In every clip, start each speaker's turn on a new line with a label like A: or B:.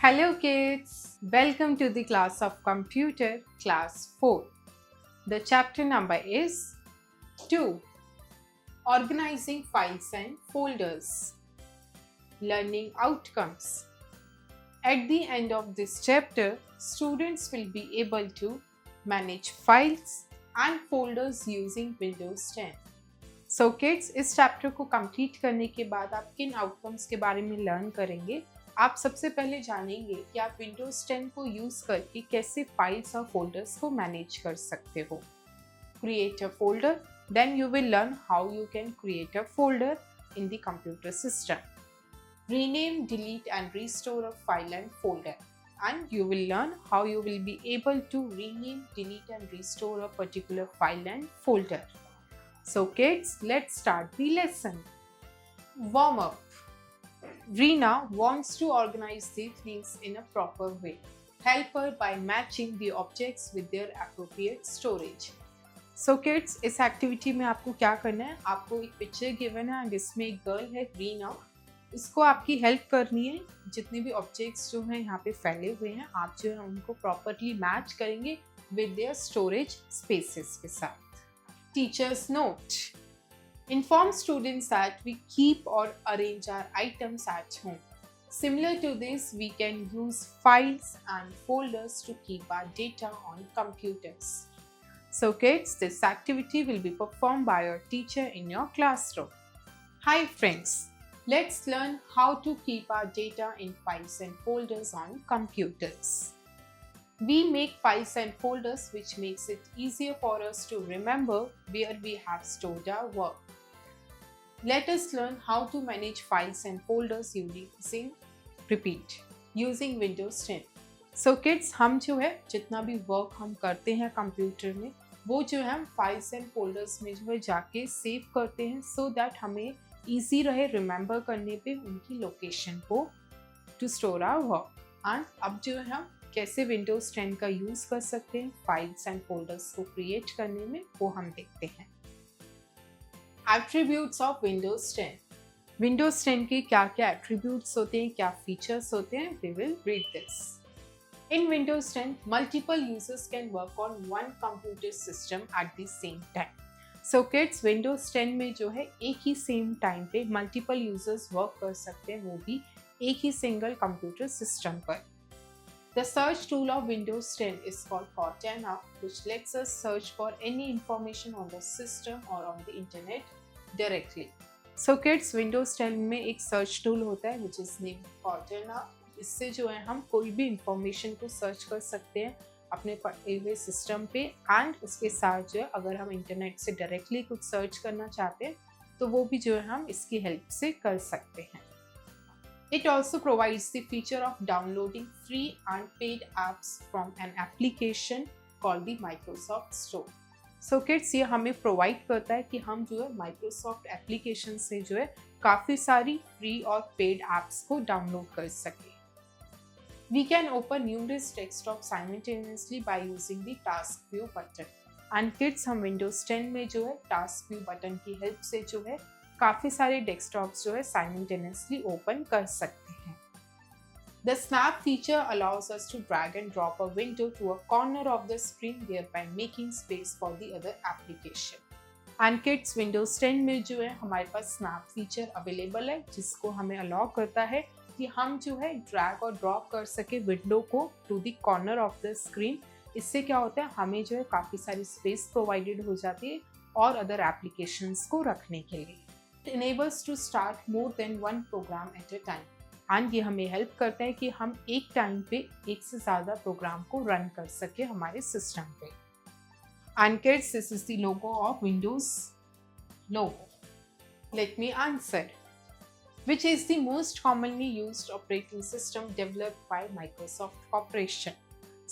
A: Hello kids, welcome to the class of computer class 4. The chapter number is 2. Organizing files and folders. Learning outcomes. At the end of this chapter, students will be able to manage files and folders using Windows 10. So kids, इस chapter को complete करने के बाद आप किन outcomes के बारे में लर्न करेंगे? आप सबसे पहले जानेंगे कि आप Windows 10 को यूज करके कैसे फाइल्स और फोल्डर्स को मैनेज कर सकते हो. Create a folder, then you will learn how you can create a folder in the computer system. Rename, delete and restore a file and folder, and you will learn how you will be able to rename, delete and restore a particular file and folder. So kids, let's start the lesson. Warm up. Reena wants to organize the things in a proper way. Help her by matching the objects with their appropriate storage. So kids, इस activity में आपको क्या करना है? आपको एक picture given है and इसमें एक गर्ल है रीना. इसको आपकी हेल्प करनी है. जितने भी ऑब्जेक्ट्स जो हैं यहाँ पे फैले हुए हैं, आप जो है उनको प्रॉपरली मैच करेंगे विद देयर स्टोरेज स्पेसेस के साथ. Teacher's note. Inform students that we keep or arrange our items at home. Similar to this, we can use files and folders to keep our data on computers. So kids, this activity will be performed by your teacher in your classroom. Hi friends, let's learn how to keep our data in files and folders on computers. We make files and folders which makes it easier for us to remember where we have stored our work. Let us learn how to manage files and folders using Windows 10. So kids, हम जो है जितना भी work हम करते हैं computer में, वो जो है हम फाइल्स एंड फोल्डर्स में जो है जाके सेव करते हैं सो दैट हमें ईजी रहे रिमेंबर करने पे उनकी लोकेशन को to store our work. And अब जो है हम कैसे Windows 10 का यूज कर सकते हैं फाइल्स एंड फोल्डर्स को क्रिएट करने में, वो हम देखते हैं. Attributes of Windows 10. Windows 10 के क्या क्या attributes होते हैं, क्या features होते हैं, we will read this. In Windows 10, multiple users can work on one computer system at the same time. So kids, Windows 10 में जो है एक ही सेम टाइम पे multiple users work कर सकते हैं, वो भी एक ही सिंगल कंप्यूटर सिस्टम पर. The search tool of Windows 10 is called Cortana, which lets us search for any information on the system or on the internet directly. So kids, Windows 10 में एक search tool होता है which is named Cortana. इससे जो है हम कोई भी information को search कर सकते हैं अपने पड़े हुए सिस्टम पे, एंड उसके साथ जो है अगर हम इंटरनेट से डायरेक्टली कुछ सर्च करना चाहते हैं तो वो भी जो है हम इसकी हेल्प से कर सकते हैं. It also provides the feature of downloading free and paid apps from an application called the Microsoft Store. So kids, ये हमें प्रोवाइड करता है कि हम जो है Microsoft एप्लीकेशन से जो है काफ़ी सारी फ्री और पेड एप्स को डाउनलोड कर सकें. We can open numerous desktops simultaneously by using the Task View button. And kids, हम Windows 10 में जो है Task View बटन की हेल्प से जो है काफ़ी सारे डेस्कटॉप्स जो है साइमल्टेनियसली ओपन कर सकते हैं. The snap feature allows us to drag and drop a window to a corner of the screen, thereby making space for the other application. And kids, Windows 10 में जो है हमारे पास snap feature अवेलेबल है जिसको हमें अलाउ करता है कि हम जो है ड्रैग और ड्रॉप कर सके विंडो को to the corner of the screen. इससे क्या होता है, हमें जो है काफ़ी सारी स्पेस प्रोवाइडेड हो जाती है और अदर एप्लीकेशंस को रखने के लिए. Enables to start more than one program at a time. And ये हमें हेल्प करता है कि हम एक टाइम पे एक से ज़्यादा प्रोग्राम को रन कर सके हमारे सिस्टम पे. And kids, this is the logo of Windows logo. Let me answer. Which is the most commonly used operating system developed by Microsoft Corporation?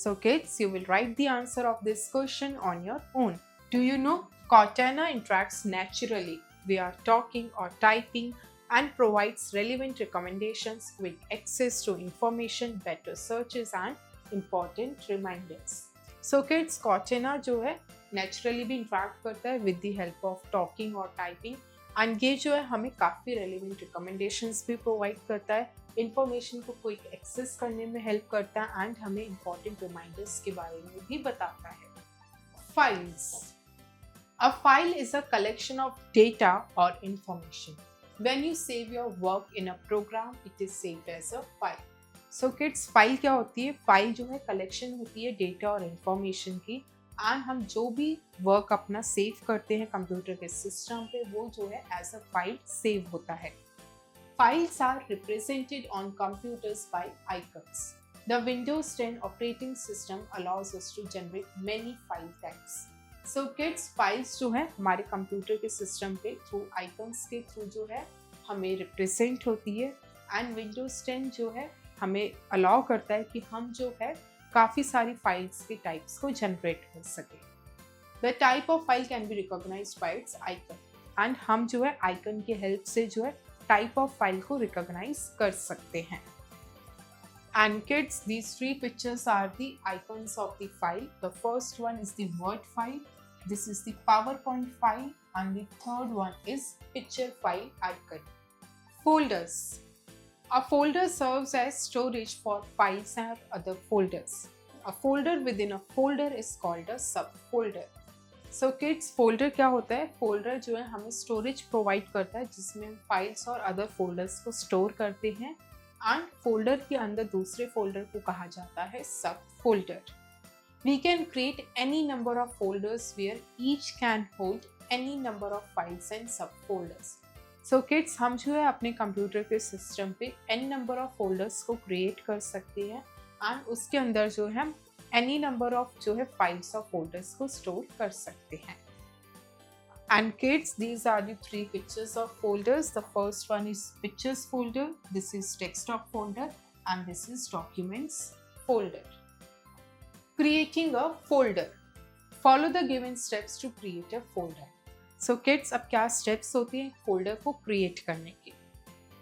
A: So kids, you will write the answer of this question on your own. Do you know Cortana interacts naturally? We are talking or typing and provides relevant recommendations, quick access to information, better searches and important reminders. So kids, Cortana जो है naturally भी interact करता है with the help of talking or typing, and ये जो है हमें काफ़ी रेलिवेंट रिकमेंडेशंस भी प्रोवाइड करता है, इंफॉर्मेशन को क्विक एक्सेस करने में हेल्प करता है एंड हमें इंपॉर्टेंट रिमाइंडर्स के बारे में भी बताता है। Files. A file is a collection of data or information. When you save your work in a program, it is saved as a file. So kids, file क्या होती है? फाइल जो है कलेक्शन होती है डेटा और इंफॉर्मेशन की, and हम जो भी वर्क अपना सेव करते हैं कंप्यूटर के सिस्टम पे, वो जो है एज अ फाइल सेव होता है। Files are represented on computers by icons. The Windows 10 operating system allows us to generate many file types. So kids, files जो है हमारे कंप्यूटर के सिस्टम पे थ्रू आइकन्स के थ्रू जो है हमें रिप्रेजेंट होती है, एंड विंडोज 10 जो है हमें अलाउ करता है कि हम जो है काफ़ी सारी फाइल्स के टाइप्स को जनरेट कर सकें। The type of file can be recognised by its icon, and हम जो है आइकन के हेल्प से जो है टाइप ऑफ फाइल को रिकॉग्नाइज कर सकते हैं। And kids, these three pictures are the icons of the file. The first one is the Word file. This is the PowerPoint file, and the third one is picture file icon. Folders. A folder serves as storage for files and other folders. A folder within a folder is called a subfolder. So kids, folder क्या होता है? Folder जो है हमें storage provide करता है जिसमें हम files और other folders को store करते हैं, एंड फोल्डर के अंदर दूसरे फोल्डर को कहा जाता है sub folder. We can create any number of folders where each can hold any number of files and sub folders. So kids, हम जो है अपने कंप्यूटर के सिस्टम पे एन नंबर ऑफ फोल्डर्स को क्रिएट कर सकते हैं, एंड उसके अंदर जो है हम एनी नंबर ऑफ जो है फाइल्स और फोल्डर्स को स्टोर कर सकते हैं। And kids, these are the three pictures of folders. The first one is pictures folder, this is desktop folder, and this is documents folder. Creating a folder. Follow the given steps to create a folder. So kids, अब क्या steps होते हैं folder को create करने के?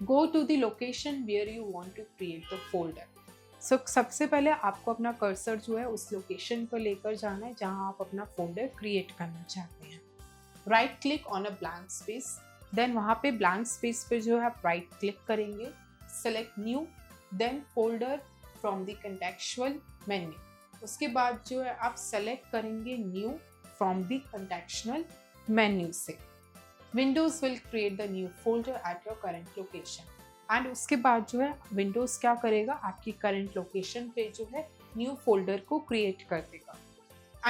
A: Go to the location where you want to create the folder. So सबसे पहले आपको अपना कर्सर जो है उस लोकेशन पर लेकर जाना है जहाँ आप अपना फोल्डर क्रिएट करना चाहते हैं। Right click on a blank space, then वहाँ पे ब्लैंक स्पेस पे जो है आप राइट क्लिक करेंगे, select new, then folder from the contextual menu. उसके बाद जो है आप सेलेक्ट करेंगे new from the contextual menu से। Windows will create the new folder at your current location, and उसके बाद जो है विंडोज क्या करेगा, आपकी करंट लोकेशन पे जो है न्यू फोल्डर को क्रिएट कर देगा।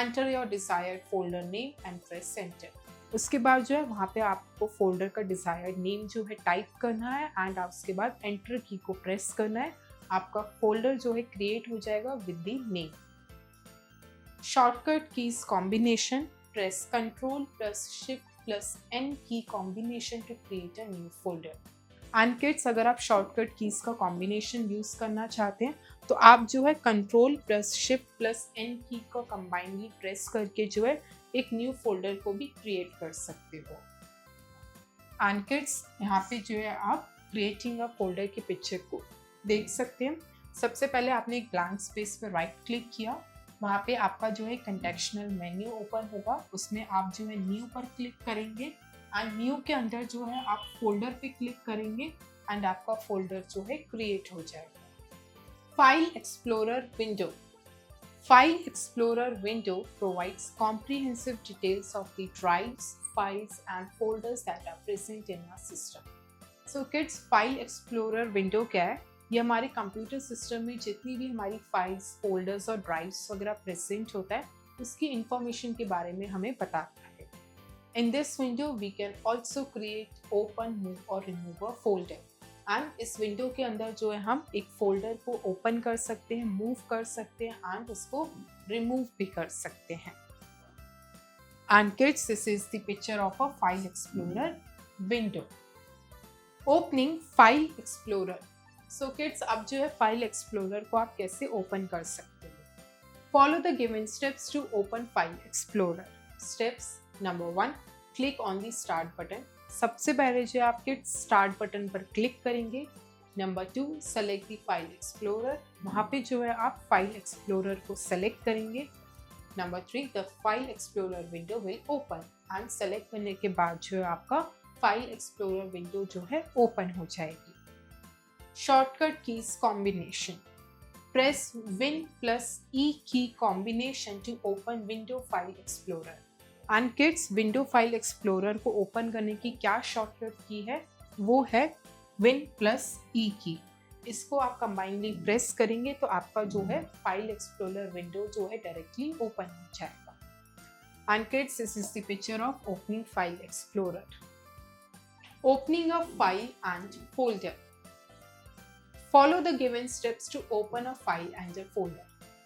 A: Enter your desired folder name and press enter. उसके बाद जो है वहाँ पे आपको फोल्डर का डिजायर्ड नेम जो है टाइप करना है, एंड उसके बाद एंटर की को प्रेस करना है। आपका फोल्डर जो है क्रिएट हो जाएगा with the name. Shortcut keys combination, press control plus shift plus N key combination to create a new folder. And kids, अगर आप शॉर्टकट कीज का कॉम्बिनेशन यूज करना चाहते हैं तो आप जो है control plus shift plus N key को कंबाइनली प्रेस करके जो है एक न्यू फोल्डर को भी क्रिएट कर सकते हो। एंड किड्स, यहाँ पे जो है आप क्रिएटिंग अ फोल्डर के पिक्चर को देख सकते हैं। सबसे पहले आपने एक ब्लैंक स्पेस पर राइट क्लिक किया, वहाँ पे आपका जो है कंटेक्चुअल मेन्यू ओपन होगा, उसमें आप जो है न्यू पर क्लिक करेंगे, एंड न्यू के अंदर जो है आप फोल्डर पे क्लिक करेंगे, एंड आपका फोल्डर जो है क्रिएट हो जाएगा। File explorer window. File Explorer window provides comprehensive details of the drives, files and folders that are present in our system. So kids, File Explorer window क्या है? ये हमारे कंप्यूटर सिस्टम में जितनी भी हमारी फाइल्स, फोल्डर्स और ड्राइव्स वगैरह प्रेजेंट होता है उसकी इंफॉर्मेशन के बारे में हमें बताता है। In this window we can also create, open, move और remove a folder. एंड इस विंडो के अंदर जो है हम एक फोल्डर को ओपन कर सकते हैं, मूव कर सकते हैं, एंड उसको रिमूव भी कर सकते हैं। And kids, this is the picture of a file explorer window. Opening file explorer. So kids, अब जो है फाइल एक्सप्लोरर को आप कैसे ओपन कर सकते हो? Follow the given steps to open file explorer. Steps number 1, click on the start button. सबसे पहले जो आप किड्स स्टार्ट बटन पर क्लिक करेंगे। Number 2, select the file explorer, वहाँ पे जो है आप फाइल एक्सप्लोरर को सेलेक्ट करेंगे। Number 3, the file explorer window will open, and select करने के बाद जो है आपका फाइल एक्सप्लोरर विंडो जो है ओपन हो जाएगी। Shortcut keys combination. Press Win plus E key combination to open Window File Explorer. And kids, window file explorer को ओपन करने की क्या शॉर्टकट की है, वो है Win plus E की। इसको आप कंबाइनली प्रेस करेंगे तो आपका जो है फाइल एक्सप्लोरर विंडो जो है डायरेक्टली ओपन हो जाएगा। And kids, this is the picture of opening file explorer. Opening a file and folder. Follow the given steps to open a file and a folder.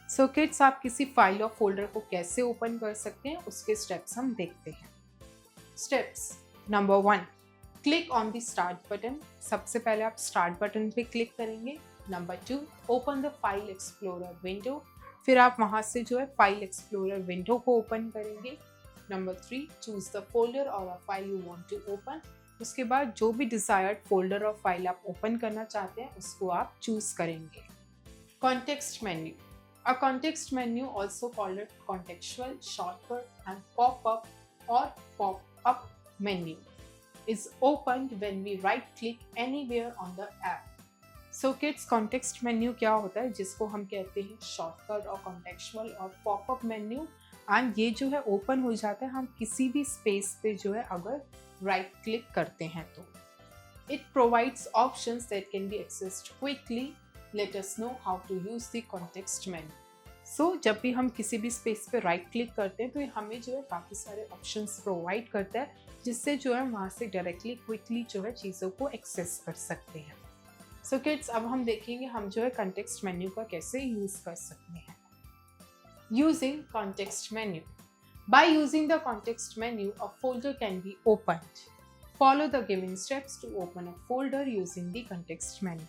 A: So kids, आप किसी file और folder को कैसे open कर सकते हैं उसके steps हम देखते हैं। Steps number 1, click on the start button. सबसे पहले आप स्टार्ट बटन पे क्लिक करेंगे। Number 2, open the file explorer window. फिर आप वहां से जो है फाइल एक्सप्लोरर विंडो को ओपन करेंगे। नंबर 3, चूज द फोल्डर और a file you want to open. उसके बाद जो भी डिजायर्ड फोल्डर और फाइल आप ओपन करना चाहते हैं उसको आप चूज करेंगे। Context menu. A context menu also called it contextual shortcut and pop-up और pop-up menu is opened when we right click anywhere on the app. So kids, context menu क्या होता है, जिसको हम कहते हैं शॉर्टकट और कॉन्टेक्चुअल और पॉप-अप मेन्यू। एंड ये जो है ओपन हो जाता है हम किसी भी स्पेस पे जो है अगर राइट क्लिक करते हैं तो। It provides options that can be accessed quickly. Let us know how to use the context menu. So जब भी हम किसी भी स्पेस पे राइट क्लिक करते हैं तो ये हमें जो है काफ़ी सारे ऑप्शंस प्रोवाइड करता है, जिससे जो है वहाँ से डायरेक्टली क्विकली जो है चीज़ों को एक्सेस कर सकते हैं। सो किड्स, अब हम देखेंगे हम जो है कॉन्टेक्स्ट मेन्यू का कैसे यूज़ कर सकते हैं। Using context menu. By using the context menu, a folder can be opened. Follow the given steps to open a folder using the context menu.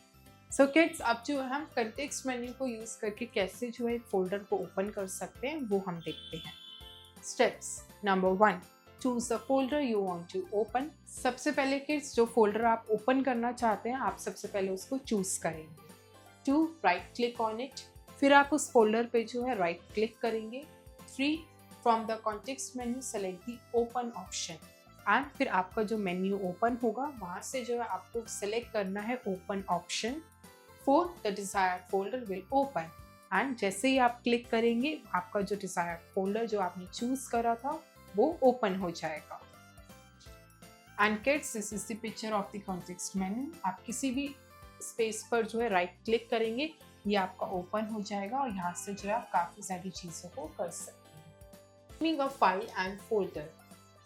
A: So kids, अब जो हम context menu को use करके कैसे जो है फोल्डर को open कर सकते हैं वो हम देखते हैं। Steps number 1, choose the folder you want to open. सबसे पहले किड्स, जो फोल्डर आप ओपन करना चाहते हैं आप सबसे पहले उसको चूज करेंगे। 2, राइट क्लिक ऑन इट। फिर आप उस फोल्डर पे जो है राइट क्लिक करेंगे। 3, from the context menu select the open option. And फिर आपका जो मेन्यू ओपन होगा वहाँ से जो है आपको सेलेक्ट करना है open option. 4, the desired folder will open. And जैसे ही आप क्लिक करेंगे आपका जो डिजायर्ड फोल्डर जो आपने चूज करा था वो ओपन हो जाएगा। And kids, this is the picture of the context menu. आप किसी भी स्पेस पर जो है राइट क्लिक करेंगे ये आपका ओपन हो जाएगा और यहाँ से जो है आप काफ़ी सारी चीज़ों को कर सकते हैं। Naming a file and folder.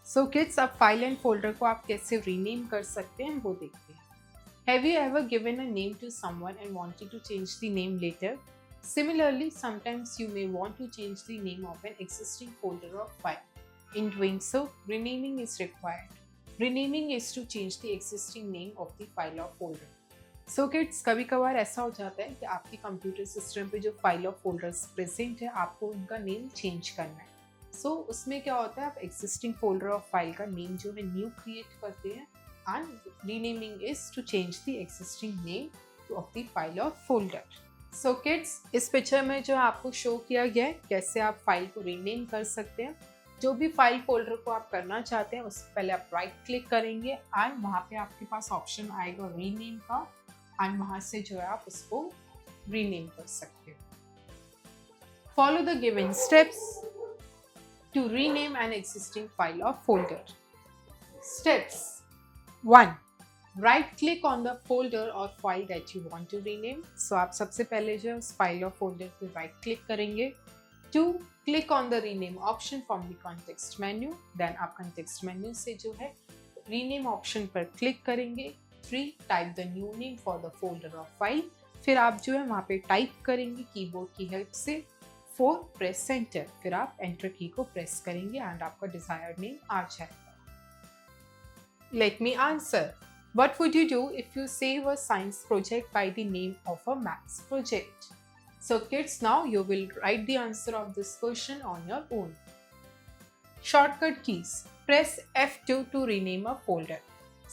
A: So kids, अब फाइल एंड फोल्डर को आप कैसे रीनेम कर सकते हैं वो देखते हैं। Have you ever given a name to someone and wanted to change the name later? Similarly, sometimes you may want to change the name of an existing folder or file. In doing so, renaming is required. Renaming is to change the existing name of the file or folder. So kids, कभी कभार ऐसा हो जाता है कि आपके computer system पे जो फाइल और फोल्डर्स प्रेजेंट है आपको उनका नेम चेंज करना है। सो उसमें क्या होता है, आप एग्जिस्टिंग फोल्डर और फाइल का नेम जो है न्यू क्रिएट करते हैं and renaming is to change the existing name of the file और फोल्डर। सो किड्स, इस पिक्चर में जो आपको शो किया गया है कैसे आप फाइल को रीनेम कर सकते हैं। जो भी फाइल फोल्डर को आप करना चाहते हैं उससे पहले आप राइट क्लिक करेंगे एंड वहाँ पे आपके पास ऑप्शन आएगा रीनेम का एंड वहाँ से जो है आप उसको रीनेम कर सकते हो। Follow the given steps to rename an existing file or folder. Steps 1, right click on the folder or file that you want to rename. So आप सबसे पहले जो उस फाइल और फोल्डर पे राइट क्लिक करेंगे। 2, click on the rename option from the context menu. Then आप context menu से जो है rename option पर क्लिक करेंगे। 3, type the new name for the folder or file. फिर आप जो है वहाँ पे टाइप करेंगे कीबोर्ड की हेल्प से। 4, प्रेस एंटर। फिर आप एंटर की को प्रेस करेंगे एंड आपका डिजायर्ड नेम आ जाएगा। Let me answer, what would you do if you save a science project by the name of a maths project? So kids, now you will write the answer of this question on your own. Shortcut keys. Press F2 to rename a folder.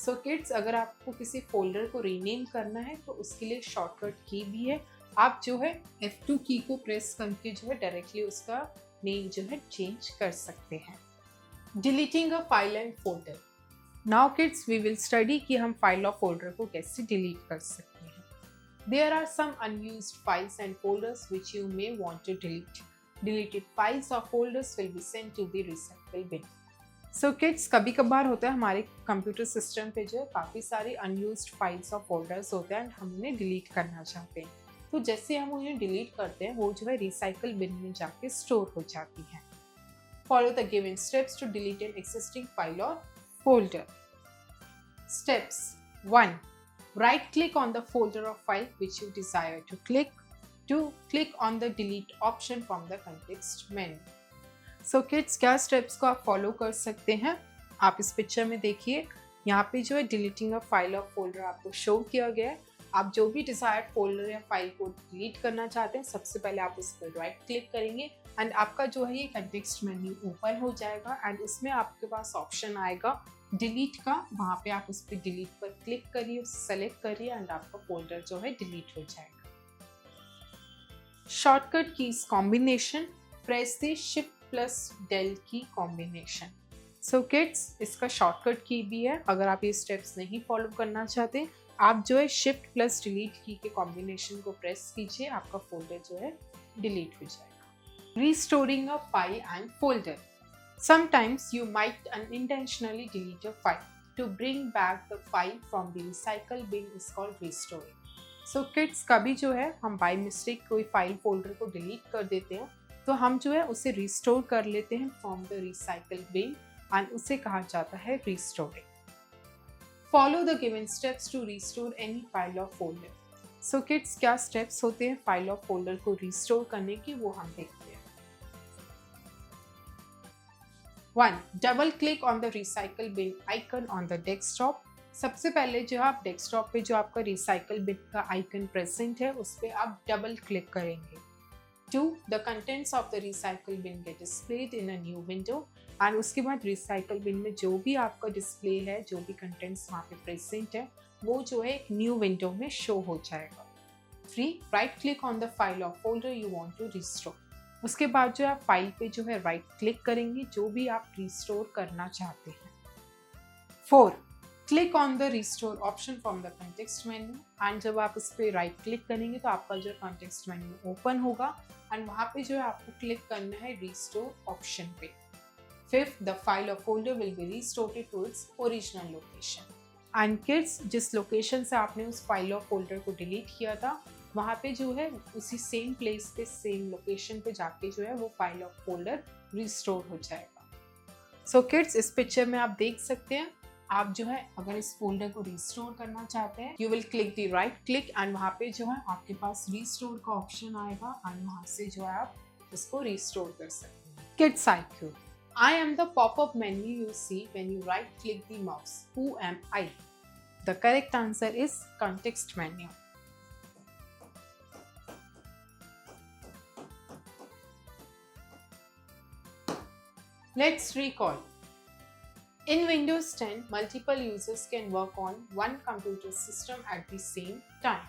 A: So kids, अगर आपको किसी folder को rename करना है तो उसके लिए shortcut key भी है। आप जो है F2 की को प्रेस करके जो है डायरेक्टली उसका नेम जो है चेंज कर सकते हैं। Deleting a file and folder. Now kids we will study कि हम फाइल और फोल्डर को कैसे डिलीट कर सकते हैं. There are some unused files and folders which you may want to delete. Deleted files or folders will be sent to the recycle bin. So kids, कभी कभार होता है हमारे कंप्यूटर सिस्टम पे जो है काफ़ी सारे unused files और folders होते हैं, हम उन्हें डिलीट करना चाहते हैं. तो जैसे हम उन्हें डिलीट करते हैं वो जो है रिसाइकल बिन में जाके स्टोर हो जाती है. Follow the given steps to delete an existing file or folder. Steps 1. Right click on the folder or file which you desire to click. 2. Click on the delete option from the context menu. So kids, क्या steps को आप follow कर सकते हैं? आप इस picture में देखिए, यहाँ पे जो है डिलीटिंग अ फाइल और फोल्डर आपको शो किया गया है. आप जो भी डिजायर्ड फोल्डर या फाइल को डिलीट करना चाहते हैं, सबसे पहले आप उस पर राइट क्लिक करेंगे एंड आपका जो है ये कंटेक्स्ट मेन्यू ओपन हो जाएगा एंड उसमें आपके पास ऑप्शन आएगा डिलीट का. वहाँ पे आप उस पर डिलीट पर क्लिक करिए, सेलेक्ट करिए एंड आपका फोल्डर जो है डिलीट हो जाएगा. Shortcut keys combination, press the shift plus del key combination. So kids, इसका शॉर्टकट की भी है. अगर आप ये स्टेप्स नहीं फॉलो करना चाहते, आप जो है शिफ्ट प्लस डिलीट की के कॉम्बिनेशन को प्रेस कीजिए, आपका फोल्डर जो है डिलीट हो जाएगा. Restoring a file and folder. Sometimes you might unintentionally delete a file. To bring back the file from the recycle bin is called restoring. So kids, कभी जो है हम by mistake कोई फाइल फोल्डर को delete कर देते हैं, तो हम जो है उसे रिस्टोर कर लेते हैं from the recycle bin and उसे कहा जाता है restoring. Follow the given steps to restore any file or folder. So kids, क्या स्टेप्स होते हैं फाइल और फोल्डर को रिस्टोर करने की, वो हम देखते हैं. 1. Double click on the recycle bin icon on the desktop. सबसे पहले जो आप डेस्कटॉप पे जो आपका रिसाइकल बिन का आइकन प्रेजेंट है उस पर आप डबल क्लिक करेंगे. 2. The contents of the recycle bin get displayed in a new window. And उसके बाद रिसाइकल बिन में जो भी आपका डिस्प्ले है, जो भी कंटेंट्स वहाँ पे प्रेजेंट है, वो जो है एक न्यू विंडो में शो हो जाएगा. 3. Right click on the file or folder you want to restore. उसके बाद जो आप फाइल पे जो है राइट क्लिक करेंगे जो भी आप रिस्टोर करना चाहते हैं. 4. Click on the restore option from the context menu and जब आप उस पर राइट क्लिक करेंगे तो आपका जो कॉन्टेक्स्ट मेन्यू ओपन होगा एंड वहाँ पे जो है आपको क्लिक करना है रिस्टोर ऑप्शन पे. 5. द फाइल और folder will be restored to its original location. And kids, जिस लोकेशन से आपने उस फाइल और फोल्डर को डिलीट किया था वहाँ पे जो है उसी सेम प्लेस पे, सेम लोकेशन पे जाके जो है वो फाइल और फोल्डर रिस्टोर हो जाएगा. सो किड्स, इस पिक्चर में आप देख सकते हैं, आप जो है अगर इस फोल्डर को रिस्टोर करना चाहते हैं, you will click the right click and वहाँ पे जो है आपके पास रिस्टोर का ऑप्शन आएगा एंड वहाँ से जो है आप इसको रिस्टोर कर सकते हैं. Kids IQ. I am the pop-up menu you see when you right click the mouse. Who am I? The correct answer is context menu. Let's recall. In Windows 10, multiple users can work on one computer system at the same time.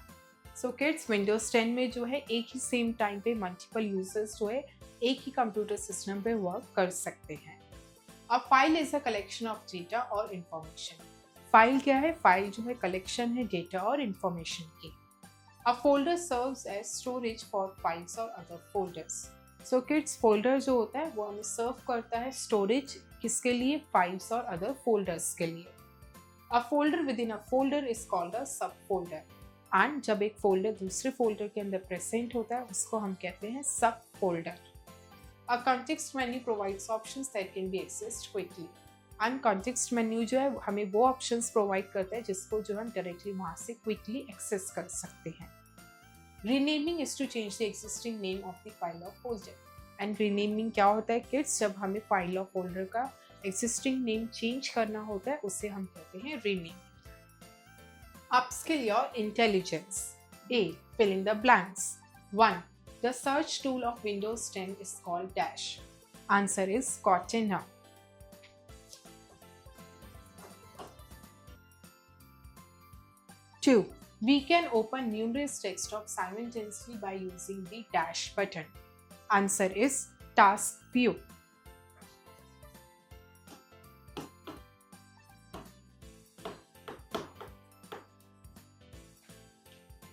A: So kids, Windows 10 में जो है एक ही same time पे multiple users जो है एक ही computer system पे work कर सकते हैं. A file is a collection of data और इंफॉर्मेशन. फाइल क्या है? फाइल जो है कलेक्शन है डेटा और इंफॉर्मेशन की. A folder serves as storage for files और other folders. So kids, folder जो होता है वो हमें सर्व करता है स्टोरेज, किसके लिए? फाइल्स और अदर फोल्डर्स के लिए. A folder with in a folder is called a सब फोल्डर. एंड जब एक फोल्डर दूसरे फोल्डर के अंदर प्रेजेंट होता है उसको हम कहते हैं सब folder. A context menu provides options that can be accessed quickly. And context menu जो है हमें वो ऑप्शंस प्रोवाइड करता है जिसको जो हम डायरेक्टली वहाँ से क्विकली एक्सेस कर सकते हैं. Renaming is to change the existing name of the file और फोल्डर. एंड रीनेमिंग क्या होता है किड्स? जब हमें फाइल और फोल्डर का एग्जिस्टिंग नेम चेंज करना होता है उसे हम कहते हैं renaming. Upskill your intelligence. A. Fill in the blanks. 1. The search tool of Windows 10 is called Dash. Answer is Cortana. 2. We can open numerous desktops simultaneously by using the Dash button. Answer is Task View.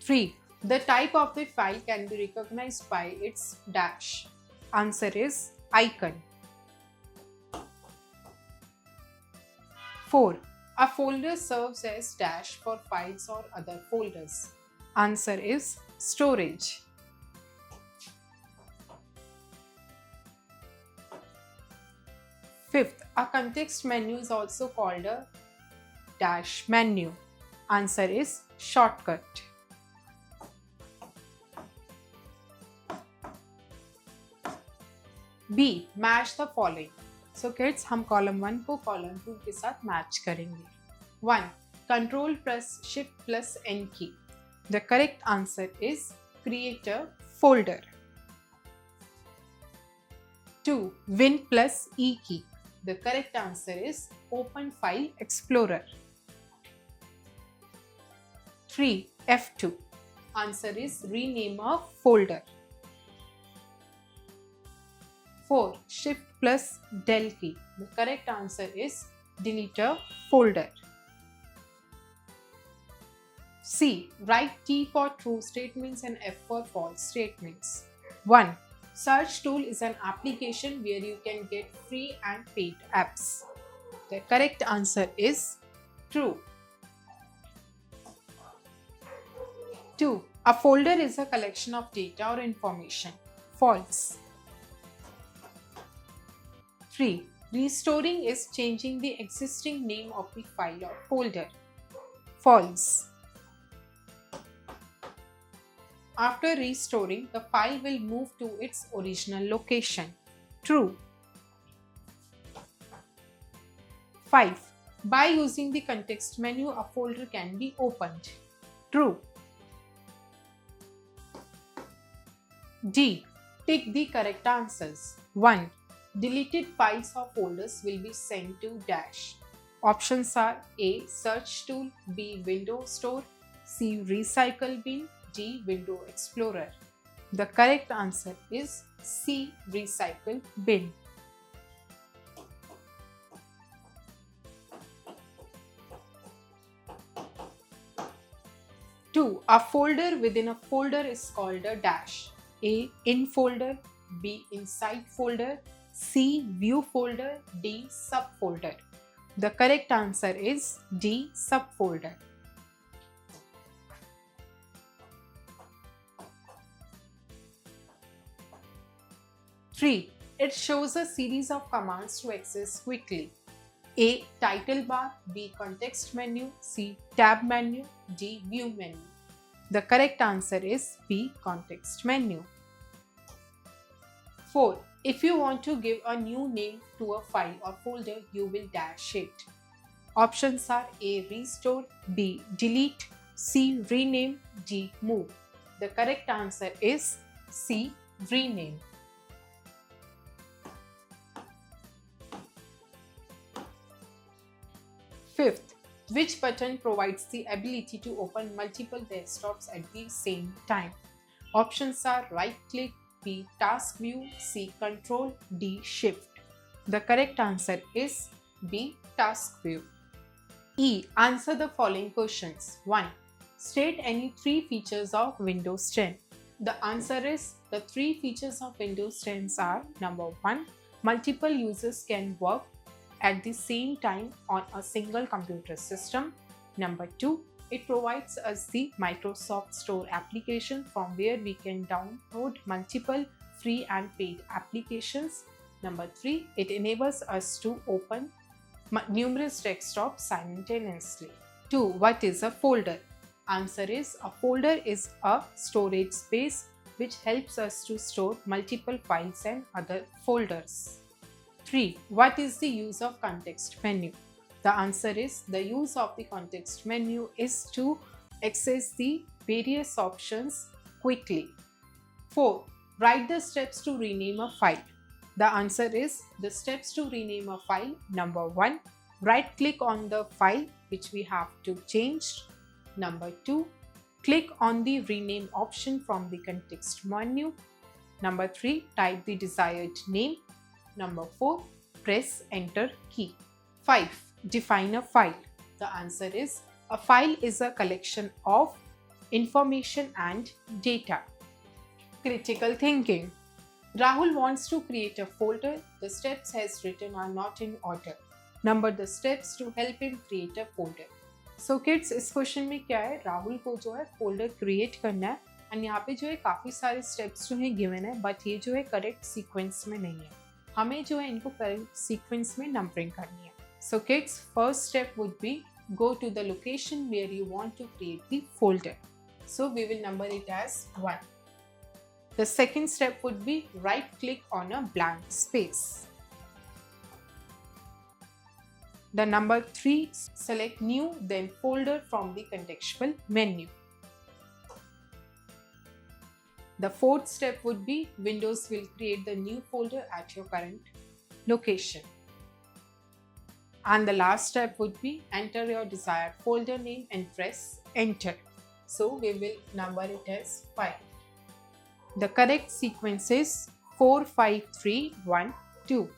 A: 3. The type of the file can be recognized by its dash. Answer is icon. 4. A folder serves as dash for files or other folders. Answer is storage. 5th, a context menu is also called a dash menu. Answer is shortcut. B. Match the following. So kids, हम column 1 को column 2 के साथ match करेंगे. 1. Control plus Shift plus N key. The correct answer is create a folder. 2. Win plus E key. The correct answer is open File Explorer. 3. F2. Answer is rename a folder. 4. Shift plus Del key. The correct answer is delete a folder. C. Write T for true statements and F for false statements. 1. Search tool is an application where you can get free and paid apps. The correct answer is true. 2. A folder is a collection of data or information. False. 3. Restoring is changing the existing name of the file or folder. False. After restoring, the file will move to its original location. True. 5. By using the context menu, a folder can be opened. True. D. Tick the correct answers. 1. Deleted files or folders will be sent to dash. Options are A. Search tool, B. Window store, C. Recycle bin, D. Window Explorer. The correct answer is C. Recycle bin. Two. A folder within a folder is called a dash. A. In folder, B. Inside folder, C. View folder, D. Subfolder. The correct answer is D. Subfolder. 3. It shows a series of commands to access quickly. A. Title bar, B. Context menu, C. Tab menu, D. View menu. The correct answer is B. Context menu. 4. If you want to give a new name to a file or folder, you will dash it. Options are A. Restore, B. Delete, C. Rename, D. Move. The correct answer is C. Rename. 5th, which button provides the ability to open multiple desktops at the same time? Options are right click, B. Task view, C. Control, D. Shift. The correct answer is B. Task view. E. Answer the following questions. 1. State any 3 features of Windows 10. The answer is the 3 features of Windows 10 are: number 1. Multiple users can work at the same time on a single computer system. Number 2. It provides us the Microsoft Store application from where we can download multiple free and paid applications. Number 3. It enables us to open numerous desktops simultaneously. 2. What is a folder? Answer is a folder is a storage space which helps us to store multiple files and other folders. 3. What is the use of context menu? The answer is the use of the context menu is to access the various options quickly. 4. Write the steps to rename a file. The answer is the steps to rename a file. Number 1. Right click on the file which we have to change. Number 2. Click on the rename option from the context menu. Number 3. Type the desired name. Number 4. Press enter key. 5. Define a file. The answer is a file is a collection of information and data. Critical thinking. Rahul wants to create a folder. The steps has written are not in order. Number the steps to help him create a folder. So kids, इस question में क्या है, राहुल को जो है folder create करना है and यहाँ पे जो है काफ़ी सारे स्टेप्स जो है गिवन है, बट ये जो है करेक्ट सीक्वेंस में नहीं है. हमें जो है इनको करेक्ट सीक्वेंस में नंबरिंग करनी है. So kids, first step would be go to the location where you want to create the folder. So we will number it as 1. The second step would be right click on a blank space. The number 3, select new then folder from the contextual menu. The fourth step would be Windows will create the new folder at your current location. And the last step would be enter your desired folder name and press enter. So we will number it as 5. The correct sequence is 4, 5, 3, 1, 2.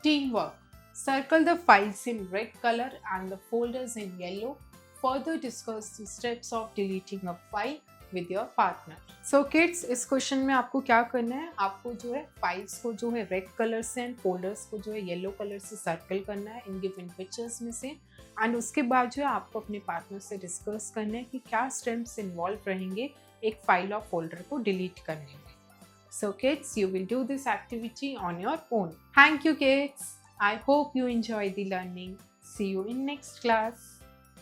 A: Teamwork. Circle the files in red color and the folders in yellow. Further discuss the steps of deleting a file with your partner. So kids, इस question में आपको क्या करना है, आपको जो है files को जो है रेड कलर से एंड फोल्डर्स को जो है येलो कलर से सर्कल करना है इन गिवन पिक्चर्स में से, एंड उसके बाद जो है आपको अपने पार्टनर से डिस्कस करना है कि क्या स्टेप्स इन्वॉल्व रहेंगे एक फाइल और फोल्डर को डिलीट करने में. So kids, you will do this activity on your own. Thank you kids. I hope you enjoy the learning. See you in next class.